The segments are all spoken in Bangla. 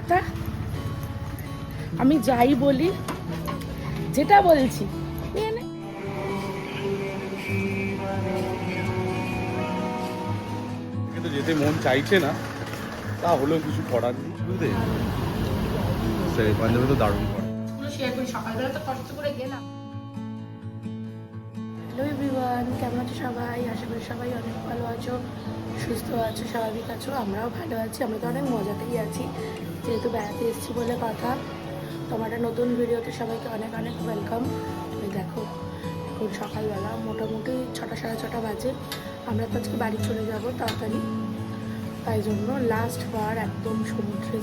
কথা আমি যাই বলি, যেটা বলছি যেতে মন চাইছে না, তা হলেও কিছু করার নেই। বুঝতে সেই পাঞ্জাবে তো দারুণ করে। শেয়ার করি, সকালবেলা তো কষ্ট করে গেলাম। হ্যালো এভরিওয়ান, কেমন আছো সবাই? আশা করি সবাই অনেক ভালো আছো, সুস্থ আছো, স্বাভাবিক আছো। আমরাও ভালো আছি, আমরা তো অনেক মজাতেই আছি, যেহেতু বেড়াতে এসেছি বলে কথা। তোমার একটা নতুন ভিডিওতে সবাইকে অনেক অনেক ওয়েলকাম। তুমি দেখো এখন সকালবেলা মোটামুটি 6টা সাড়ে 6টা বাজে। আমরা তো আজকে বাড়ি চলে যাব তাড়াতাড়ি, তাই জন্য লাস্ট বার একদম সমুদ্রে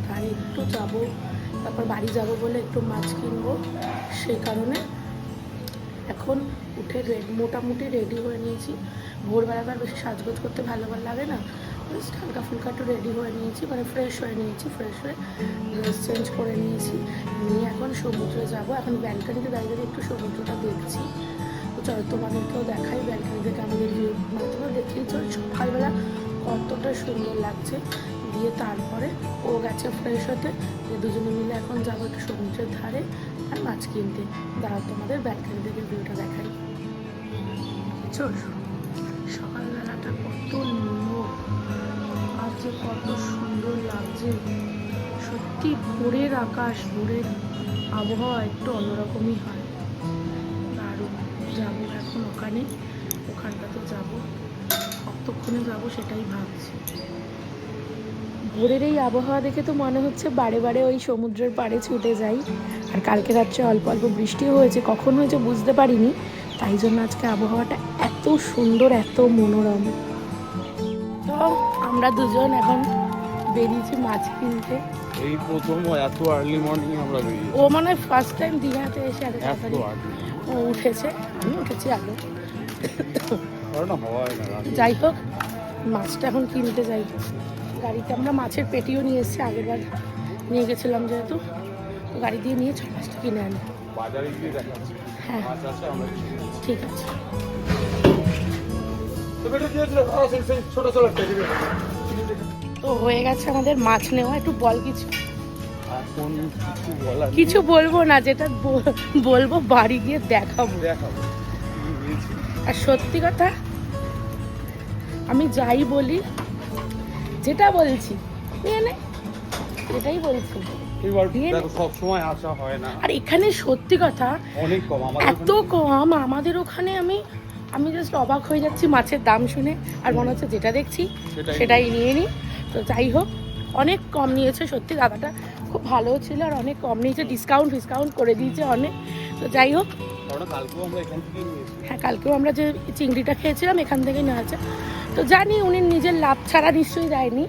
ধারে একটু যাব, তারপর বাড়ি যাব বলে একটু মাছ কিনবো। সেই কারণে এখন উঠে মোটামুটি রেডি হয়ে নিয়েছি। ভোরবেলাবার বেশি সাজগোজ করতে ভালো লাগে না, জাস্ট হালকা ফুলকা একটু রেডি হয়ে নিয়েছি, মানে ফ্রেশ হয়ে নিয়েছি। ফ্রেশ হয়ে ড্রেস চেঞ্জ করে নিয়েছি, নিয়ে এখন সমুদ্রে যাব। এখন ব্যালকানিতে দাঁড়িয়ে দাঁড়িয়ে একটু সমুদ্রটা দেখছি। তো চলো তোমাদেরকেও দেখাই ব্যালকানি থেকে আমাদের ভিউ। মানে তোমরা দেখেই চল সকালবেলা কতটা সুন্দর লাগছে। দিয়ে তারপরে ও গেছে ফ্রেশ হতে, দুজনে মিলে এখন যাবো একটু সমুদ্রের ধারে আর মাছ কিনতে। দাঁড়াও তোমাদের ব্যালকানি থেকে ভিউটা দেখাই। চল, সকালবেলাটা কত লোক আর যে কত সুন্দর লাগছে সত্যি। ভোরের আকাশ, ভোরের আবহাওয়া একটু অন্যরকমই হয়, দারুণ। যাবো এখন ওখানটাতে যাবো, কতক্ষণে যাবো সেটাই ভাবছি। ভোরের এই আবহাওয়া দেখে তো মনে হচ্ছে বারে বারে ওই সমুদ্রের পাড়ে ছুটে যাই। আর কালকে রাত্রে অল্প অল্প বৃষ্টিও হয়েছে, কখন হয়েছে বুঝতে পারিনি, তাই জন্য আজকে আবহাওয়াটা এত সুন্দর, এত মনোরম। তো আমরা দুজন এখন বেরিয়েছি মাছ কিনতে। এই প্রথম এত আর্লি মর্নিং আমরা বেরিয়েছি। ও মানে ফার্স্ট টাইম দীঘাতে এসে এত তাড়াতাড়ি ও উঠেছে, আমি উঠেছি আগে। যাই হোক, মাছটা এখন কিনতে যাই। গাড়িতে আমরা মাছের পেটিও নিয়ে এসেছি, আগের বার নিয়ে গেছিলাম যেহেতু, গাড়ি দিয়ে নিয়ে মাছটা কিনে আনি। হ্যাঁ ঠিক আছে। তো হয়ে গেছে আমাদের মাছ নেওয়া। একটু বল কিছু। কিছু বলবো না, যেটা বলবো বাড়ি গিয়ে দেখাবো। আর সত্যি কথা আমি যাই বলি, যেটা বলছি এটাই বলছি। আর এখানে সত্যি কথা অনেক কম, এত কম আমাদের ওখানে। আমি জাস্ট অবাক হয়ে যাচ্ছি মাছের দাম শুনে, আর মনে হচ্ছে যেটা দেখছি সেটাই নিয়ে নিই। তো যাই হোক, অনেক কম নিয়েছে সত্যি, দাদাটা খুব ভালো ছিল আর অনেক কম নিয়েছে, ডিসকাউন্ট করে দিয়েছে অনেক। তো যাই হোক, হ্যাঁ কালকেও আমরা যে চিংড়িটা খেয়েছিলাম এখান থেকেই নেওয়া আছে। তো জানি উনি নিজের লাভ ছাড়া নিশ্চয়ই দেয়নি,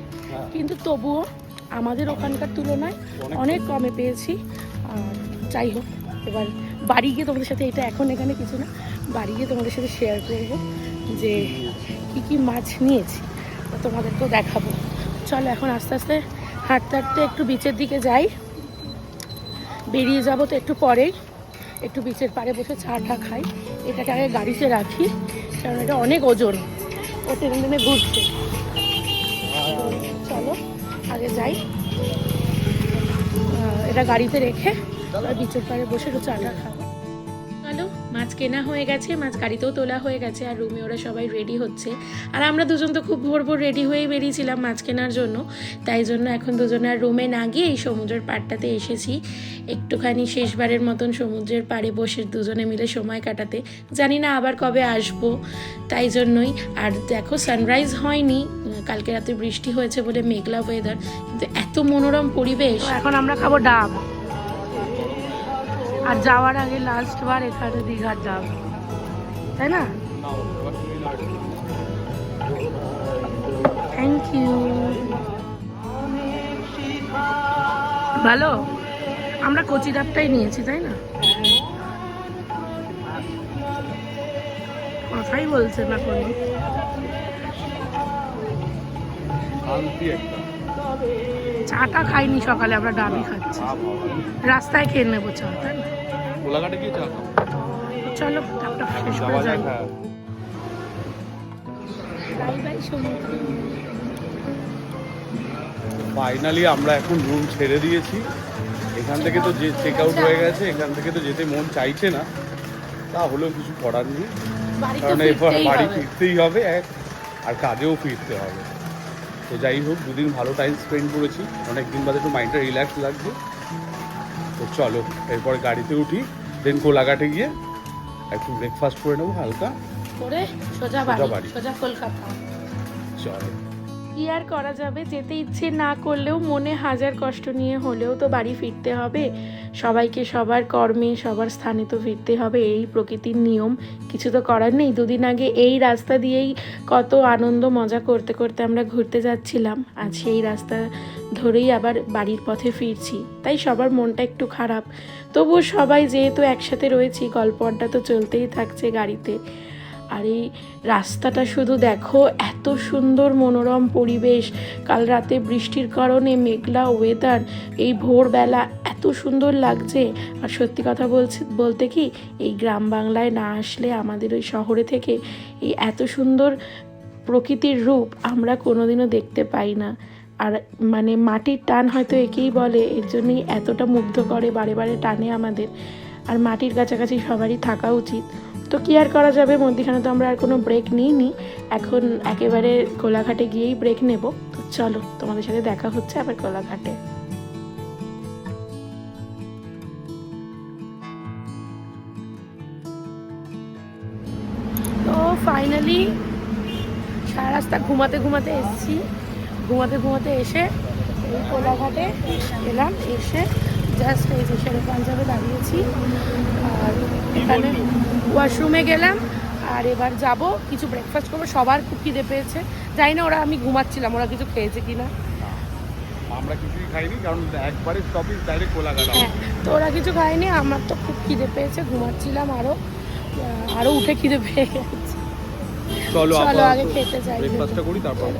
কিন্তু তবুও আমাদের ওখানকার তুলনায় অনেক কমে পেয়েছি। আর যাই হোক, এবার বাড়ি গিয়ে তোমাদের সাথে, এটা এখন এখানে কিছু না, বাড়ি গিয়ে তোমাদের সাথে শেয়ার করবো যে কী কী মাছ নিয়েছি, তো তোমাদেরকেও দেখাবো। চলো এখন আস্তে আস্তে হাঁটতে হাঁটতে একটু বিচের দিকে যাই। বেরিয়ে যাবো তো একটু পরেই, একটু বিচের পাড়ে বসে চা খাই। এটাকে আগে গাড়িতে রাখি, কারণ এটা অনেক ওজন, ও টেনে টেনে ঘুরছে। চলো আগে যাই, এটা গাড়িতে রেখে বিচের পাড়ে বসে একটু চা খাবো। চলো, মাছ কেনা হয়ে গেছে, মাছ গাড়িতেও তোলা হয়ে গেছে, আর রুমে ওরা সবাই রেডি হচ্ছে। আর আমরা দুজন তো খুব ভোর রেডি হয়েই বেরিয়েছিলাম মাছ কেনার জন্য, তাই জন্য এখন দুজনে আর রুমে না গিয়ে এই সমুদ্রের পাড়টাতে এসেছি একটুখানি শেষবারের মতন সমুদ্রের পাড়ে বসে দুজনে মিলে সময় কাটাতে। জানি না আবার কবে আসবো, তাই জন্যই। আর দেখো সানরাইজ হয়নি, কালকে রাতে বৃষ্টি হয়েছে বলে মেঘলা ওয়েদার, কিন্তু এত মনোরম পরিবেশ। এখন আমরা খাবো ডাব, আর যাওয়ার আগে লাস্ট বার এখানে দীঘার যাব, তাই না? Thank you. ভালো, আমরা কচি ডাবটাই নিয়েছি, তাই না? কথাই বলছে না কোনো। চাটা খাইনি সকালে, আমরা ডাবই খাচ্ছি, রাস্তায় খেয়ে নেবো চা, তাই না? চলো ডাবটা শেষ করে যাই। বাই বাই সমুদ্র। ফাইনালি আমরা এখন রুম ছেড়ে দিয়েছি। এখান থেকে তো যে চেক আউট হয়ে গেছে, এখান থেকে তো যেতে মন চাইছে না, তা হলেও কিছু করার নেই, কারণ এরপর বাড়ি ফিরতেই হবে আর কাজেও ফিরতে হবে। তো যাই হোক, দুদিন ভালো টাইম স্পেন্ড করেছি, অনেক দিন বাদে একটু মাইন্ডটা রিল্যাক্স লাগছে। তো চলো এরপর গাড়িতে উঠি, দেন কোলাঘাটে গিয়ে একটু ব্রেকফাস্ট করে নেবো হালকা করে সোজা বাড়ি, সোজা কলকাতা। চলো। কি আর করা যাবে, যেতে ইচ্ছে না করলেও মনে হাজার কষ্ট নিয়ে হলেও তো বাড়ি ফিরতে হবে। সবাইকে সবার কর্মে সবার স্থানে তো ফিরতে হবে, এই প্রকৃতির নিয়ম, কিছু তো করার নেই। দুদিন আগে এই রাস্তা দিয়েই কত আনন্দ মজা করতে করতে আমরা ঘুরতে যাচ্ছিলাম, আজ সেই রাস্তা ধরেই আবার বাড়ির পথে ফিরছি, তাই সবার মনটা একটু খারাপ। তবুও সবাই যেহেতু একসাথে রয়েছি, গল্প আড্ডা তো চলতেই থাকছে গাড়িতে। আর এই রাস্তাটা শুধু দেখো, এত সুন্দর মনোরম পরিবেশ, কাল রাতে বৃষ্টির কারণে মেঘলা ওয়েদার, এই ভোরবেলা এত সুন্দর লাগছে। আর সত্যি কথা বলতে কি, এই গ্রাম বাংলায় না আসলে আমাদের ওই শহরে থেকে এই এত সুন্দর প্রকৃতির রূপ আমরা কোনোদিনও দেখতে পাই না। আর মানে মাটির টান হয়তো একেই বলে, এর জন্যই এতটা মুগ্ধ করে, বারে বারে টানে আমাদের। আর মাটির কাছাকাছি সবারই থাকা উচিত। তো কি আর করা যাবে, মধ্যখানে তো আমরা আর কোনো ব্রেক নিইনি, এখন একেবারে কোলাঘাটে গিয়েই ব্রেক নেব। তো চলো, তোমাদের সাথে দেখা হচ্ছে আবার কোলাঘাটে। তো ফাইনালি সারা রাস্তা ঘুমাতে ঘুমাতে এসেছি, ঘুমাতে এসে এই কোলাঘাটে এলাম, এসে জাস্ট এই যে শেরে পাঞ্জাবে দাঁড়িয়েছি। আর এখানে ওয়াশরুমে গেলাম, আর এবার যাব কিছু ব্রেকফাস্ট করবো। সবার খুব খিদে পেয়েছে, জানি না আমি ঘুমাচ্ছিলাম, ওরা কিছু খেয়েছে কিনা। আমরা কিছুই খাইনি, কারণ একবারে স্টপেজ ডাইরেক্ট কোলাঘাট। হ্যাঁ, তো ওরা কিছু খায়নি, আমার তো খুব খিদে পেয়েছে, ঘুমাচ্ছিলাম আরও উঠে খিদে পেয়ে গেছে। চলো আগে খেতে যাই, ব্রেকফাস্টটা করি তারপর।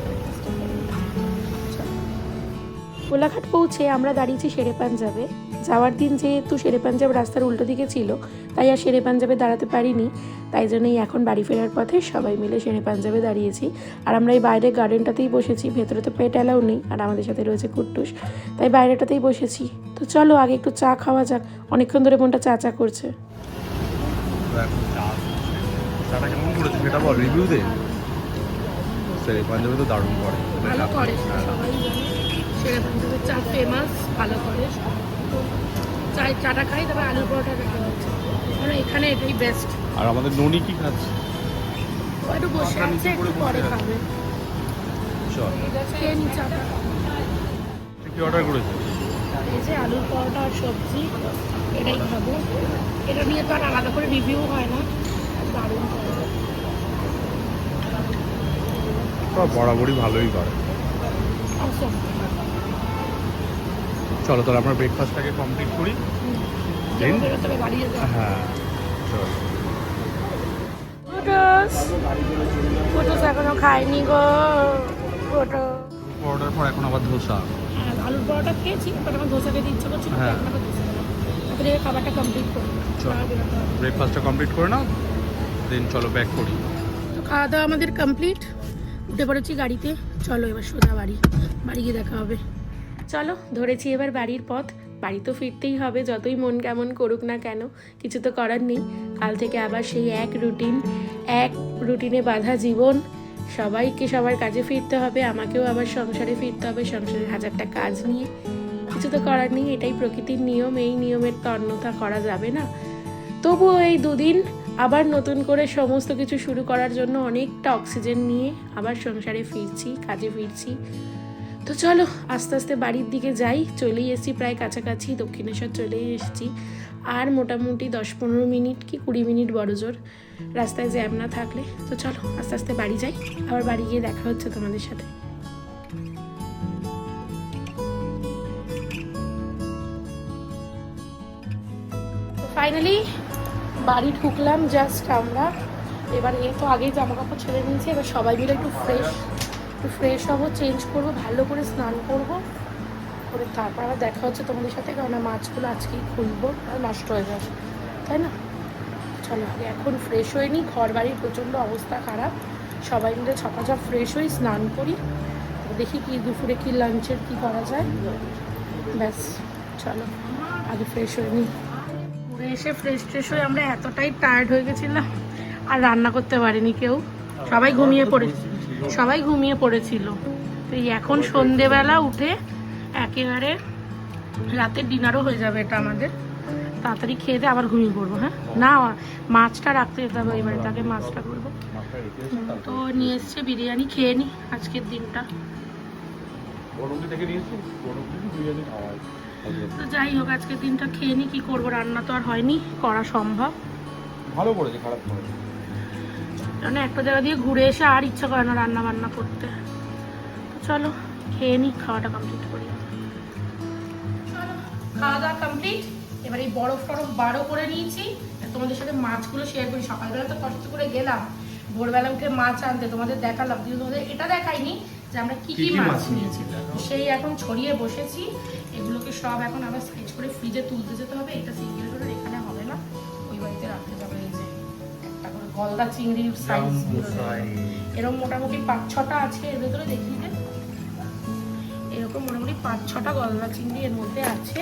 কোলাঘাট পৌঁছে আমরা দাঁড়িয়েছি শেরে পাঞ্জাবে। যাওয়ার দিন যেহেতু শেরে পাঞ্জাব রাস্তার উল্টো দিকে ছিল, তাই আর শেরে পাঞ্জাবে দাঁড়াতে পারিনি, তাই জন্যই এখন বাড়ি ফেরার পথে সবাই মিলে শেরে পাঞ্জাবে দাঁড়িয়েছি। আর আমরা এই বাইরের গার্ডেনটাতেই বসেছি, ভেতরে তো পেট অ্যালাউ নেই, আর আমাদের সাথে রয়েছে কুট্টুস, তাই বাইরেটাতেই বসেছি। তো চলো আগে একটু চা খাওয়া যাক, অনেকক্ষণ ধরে মনটা চা চা করছে। চাটা কেমন করেছে সেটা বল, রিভিউ দে। শেরে পাঞ্জাবে তো দারুণ করে, ভালো করে সবাই জানে, শেরে পাঞ্জাবের চা ফেমাস, ভালো করে চাটা খাই, তবে আলুর পরোটাটা খাওয়া হচ্ছে, কারণ এখানে এটাই বেস্ট। আর আমাদের ননি কি খাচ্ছে? ও একটু বসে আছে, একটু পরে খাবে। চল খেয়ে নি চাটা। কি অর্ডার করেছে? এই যে আলুর পরোটা আর সবজি, এটাই খাবো। এটা নিয়ে তো আর আলাদা করে রিভিউ হয় না, দারুণ করে। বরাবরই ভালোই করে। Awesome. চলো তাহলে আমরা ব্রেকফাস্টটাকে কমপ্লিট করি। হ্যাঁ চলো। ফটোস এখনো খাইনি গো। ফটো পরোটার পর এখন আবার ধোসা। হ্যাঁ, আলুর পরোটা খেয়েছি, বাট আমার ধোসা খেতে ইচ্ছে করছিল। হ্যাঁ, তারপরে খাবারটা কমপ্লিট করি। চলো ব্রেকফাস্টটা কমপ্লিট করে নাও, দেন চলো ব্যাক করি। তো খাওয়া দাওয়া আমাদের কমপ্লিট, উঠে পড়েছি গাড়িতে। চলো এবার সোজা বাড়ি গিয়ে দেখা হবে। চলো ধরেছি এবার বাড়ির পথ। বাড়ি তো ফিরতেই হবে, যতই মন কেমন করুক না কেন, কিছু তো করার নেই। কাল থেকে আবার সেই এক রুটিনে বাঁধা জীবন, সবাইকে সবার কাজে ফিরতে হবে, আমাকেও আবার সংসারে ফিরতে হবে, সংসারের হাজারটা কাজ নিয়ে। কিছু তো করার নেই, এটাই প্রকৃতির নিয়ম, এই নিয়মের তো অন্যথা করা যাবে না। তবুও এই দুদিন আবার নতুন করে সমস্ত কিছু শুরু করার জন্য অনেকটা অক্সিজেন নিয়ে আবার সংসারে ফিরছি, কাজে ফিরছি। তো চলো আস্তে আস্তে বাড়ির দিকে যাই, চলেই এসেছি প্রায় কাছাকাছি, দক্ষিণেশ্বর চলেই এসেছি। আর মোটামুটি 10-15 মিনিট কি 20 মিনিট বড়জোর, রাস্তায় জ্যাম না থাকলে। তো চলো আস্তে আস্তে বাড়ি যাই, আবার বাড়ি গিয়ে দেখা হচ্ছে তোমাদের সাথে। ফাইনালি বাড়ি ঢুকলাম জাস্ট আমরা। এবার তো আগেই জামা কাপড় ছেড়ে নিয়েছি, এবার সবাই মিলে একটু ফ্রেশ হবো, চেঞ্জ করবো, ভালো করে স্নান করবো, করে তারপর আবার দেখা হচ্ছে তোমাদের সাথে, কারণ মাছগুলো আজকেই খুলবো, আর নষ্ট হয়ে যাবে, তাই না? চলো আগে এখন ফ্রেশ হয়ে নিই, ঘর বাড়ির প্রচণ্ড অবস্থা খারাপ, সবাই মিলে ছপাছপ ফ্রেশ হই, স্নান করি, দেখি কি দুপুরে কি লাঞ্চের কি করা যায়। ব্যাস চলো আগে ফ্রেশ হয়ে নিই। ঘুরে এসে ফ্রেশ হয়ে আমরা এতটাই টায়ার্ড হয়ে গেছিলাম আর রান্না করতে পারিনি কেউ, সবাই ঘুমিয়ে পড়েছিল। তো এই এখন সন্ধেবেলা উঠে একেবারে রাতের ডিনারও হয়ে যাবে এটা আমাদের, তাড়াতাড়ি খেয়ে দিয়ে আবার ঘুমিয়ে পড়বো। হ্যাঁ না, মাছটা রাখতে যেতে হবে, এই বাড়িতে আগে মাছটা করবো। তো নিয়ে এসছে বিরিয়ানি, খেয়ে নি আজকের দিনটা। তো যাই হোক আজকের দিনটা খেয়ে নি, কি করবো, রান্না তো আর হয়নি, করা সম্ভব ভালো করেছে, খারাপ করেছে। মানে একটা জায়গা দিয়ে ঘুরে এসে আর ইচ্ছা করে না রান্না বান্না করতে। তো চলো খেয়ে নি, খাওয়াটা কমপ্লিট করি। চলো খাওয়া দাওয়া কমপ্লিট। এবার এই বরফ বারো করে নিয়েছি, তোমাদের সাথে মাছগুলো শেয়ার করি। সকালবেলা তো কষ্ট করে গেলাম, ভোরবেলা উঠে মাছ আনতে, তোমাদের দেখালাম, কিন্তু তোমাদের এটা দেখাইনি যে আমরা কি কি মাছ নিয়েছি। সেই এখন ছড়িয়ে বসেছি, এগুলোকে সব এখন আবার সাইজ করে ফ্রিজে তুলতে যেতে হবে। এটা সিঙ্গেল করে এখানে হবে না, ওই বাড়িতে রাখতে যাবে। এই যে একটা করে গলদা চিংড়ির সাইজ এরকম মোটামুটি 5-6টা আছে এর ভেতরে, দেখি যে এরকম মোটামুটি 5-6টা গলদা চিংড়ি এর মধ্যে আছে।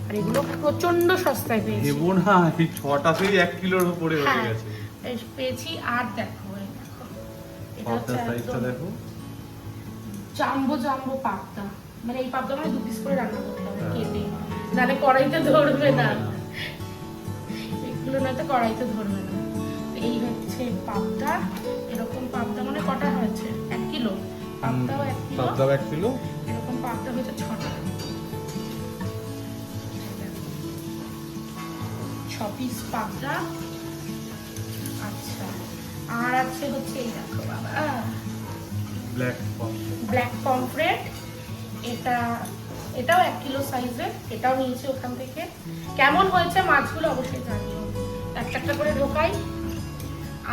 আর এগুলো প্রচন্ড সস্তায় পেয়েছি। দেবো না, এই 6টাতেই 1 কিলোর উপরে হয়ে গেছে। পেয়েছি। আর দেখো এটা হচ্ছে সাইজটা দেখো, জাম্বো পাবদা, মানে এই পাবদা মানে 2 পিস করে রান্না করতে হবে কেটে, নাহলে কড়াইতে ধরবে না, এগুলো নয়তো কড়াইতে ধরবে না। এই হচ্ছে পাবদা, এরকম পাবদা মানে কটা হয়েছে, 1 কিলো পাবদাও 1 কিলো, এরকম পাবদা হয়েছে 6টা, 6 পিস পাবদা। আচ্ছা আর আছে হচ্ছে এই দেখো বাবা, ব্ল্যাক পমফ্রেট, এটাও 1 কিলো সাইজের, এটাও নিয়েছি ওখান থেকে। কেমন হয়েছে মাছগুলো অবশ্যই জানিও, একটা করে ঢোকাই।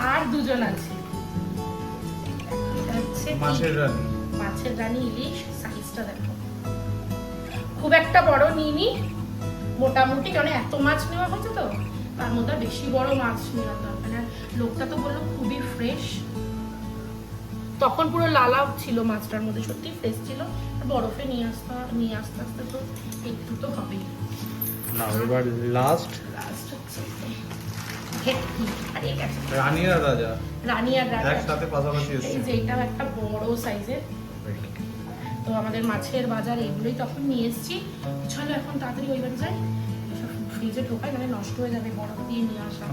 আর দুজন আছে, এটা হচ্ছে মাছের রানী ইলিশ, সাইজটা দেখো, খুব একটা বড় নিইনি, মোটামুটি, কারণ এত মাছ নেওয়া হচ্ছে তো তার মধ্যে বেশি বড় মাছ নেওয়া দরকার না। লোকটা তো বললো খুবই ফ্রেশ, তখন পুরো লালা ছিল মাছটার মধ্যে, সত্যি ফ্রেশ ছিল। বরফে নিয়ে আস্তে আস্তে তো একটু তো হবেই না। এবার লাস্ট হচ্ছে ভেটকি, আর এটা রানী আর রাজা একসাথে পাশাপাশি এসেছে। এই যে এটাও একটা বড় সাইজের। তো আমাদের মাছের বাজার এগুলোই তখন নিয়ে এসেছি। চলো এখন তাড়াতাড়ি ওই বাড়ি যাই, ফ্রিজে ঢোকাই, মানে নষ্ট হয়ে যাবে বরফ দিয়ে নিয়ে আসা।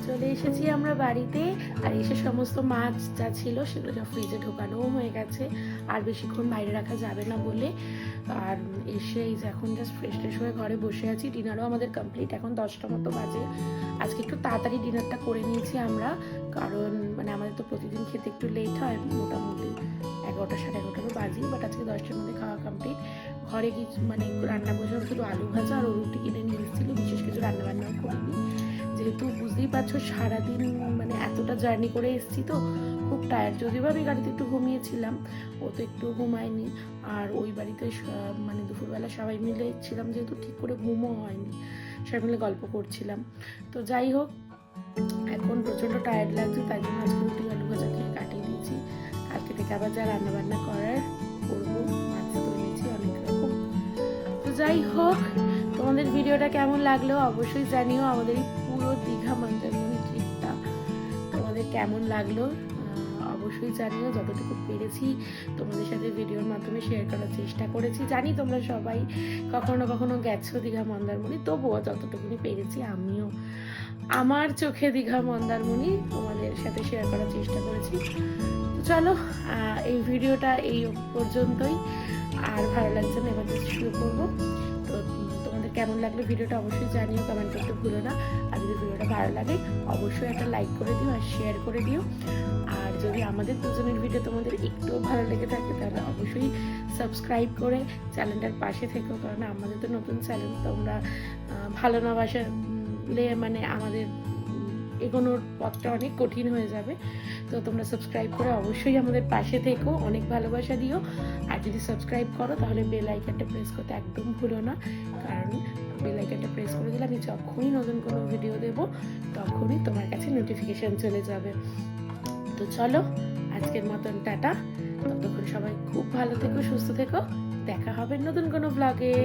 চলে এসেছি আমরা বাড়িতে, আর এসে সমস্ত মাছ যা ছিল সেগুলো সব ফ্রিজে ঢোকানোও হয়ে গেছে, আর বেশিক্ষণ বাইরে রাখা যাবে না বলে। আর এসে এই যে এখন জাস্ট ফ্রেশ হয়ে ঘরে বসে আছি। ডিনারও আমাদের কমপ্লিট, এখন 10টা মতো বাজে। আজকে একটু তাড়াতাড়ি ডিনারটা করে নিয়েছি আমরা, কারণ মানে আমাদের তো প্রতিদিন খেতে একটু লেট হয়, মোটামুটি 11টা 11:30 বাজে, বাট আজকে 10টার মধ্যে খাওয়া কমপ্লিট। ঘরে কিছু মানে রান্না বসে শুধু আলু ভাজা আর রুটি কিনে নিয়ে এসেছিলো, বিশেষ কিছু রান্নাবান্নাও করিনি, যেহেতু বুঝতেই পারছো সারাদিন মানে এতটা জার্নি করে এসেছি তো খুব টায়ার্ড। যদিও আমি গাড়িতে একটু ঘুমিয়েছিলাম, ও তো একটু ঘুমায়নি। আর ওই বাড়িতে মানে দুপুরবেলা সবাই মিলে ছিলাম, যেহেতু ঠিক করে ঘুমও হয়নি, সবাই মিলে গল্প করছিলাম। তো যাই হোক এখন প্রচণ্ড টায়ার্ড লাগছে, তাই জন্য আজকে রুটি আলু ভাজা খেয়ে কাটিয়ে দিয়েছি। কালকে থেকে আবার যা রান্নাবান্না করার করবো, মাছ তো নিয়েছি অনেক রকম। তো যাই হোক তোমাদের ভিডিওটা কেমন লাগলো অবশ্যই জানিও। আমাদের এই পুরো দীঘা মন্দারমণি ট্রিপটা তোমাদের কেমন লাগলো অবশ্যই জানিও। যতটুকু পেরেছি তোমাদের সাথে ভিডিওর মাধ্যমে শেয়ার করার চেষ্টা করেছি। জানি তোমরা সবাই কখনো কখনো গেছো দীঘা মন্দারমণি, তবুও যতটুকুনি পেরেছি আমিও আমার চোখে দীঘা মন্দারমণি তোমাদের সাথে শেয়ার করার চেষ্টা করেছি। তো চলো এই ভিডিওটা এই পর্যন্তই, আর ভালো লাগছে না, এবার শুরু করবো। তো তোমাদের কেমন লাগলো ভিডিওটা অবশ্যই জানিও, কমেন্ট করতে ভুলো না। আর যদি ভিডিওটা ভালো লাগে অবশ্যই একটা লাইক করে দিও আর শেয়ার করে দিও। আর যদি আমাদের দুজনের ভিডিও তোমাদের একটুও ভালো লেগে থাকে তাহলে অবশ্যই সাবস্ক্রাইব করে চ্যানেলটার পাশে থেকো, কারণ আমাদের তো নতুন চ্যানেল, তোমরা ভালো না বাসলে মানে আমাদের এগোনোর পথটা অনেক কঠিন হয়ে যাবে। তো তোমরা সাবস্ক্রাইব করে অবশ্যই আমাদের পাশে থেকো, অনেক ভালোবাসা দিও। আর যদি সাবস্ক্রাইব করো তাহলে বেল আইকনটা প্রেস করতে একদম ভুলো না, কারণ বেল আইকনটা প্রেস করে দিলে আমি যখনই নতুন কোনো ভিডিও দেবো তখনই তোমার কাছে নোটিফিকেশান চলে যাবে। তো চলো আজকের মতন টাটা, ততক্ষণ ভালো থেকো, সুস্থ থেকো। দেখা হবে নতুন কোনো ব্লগে।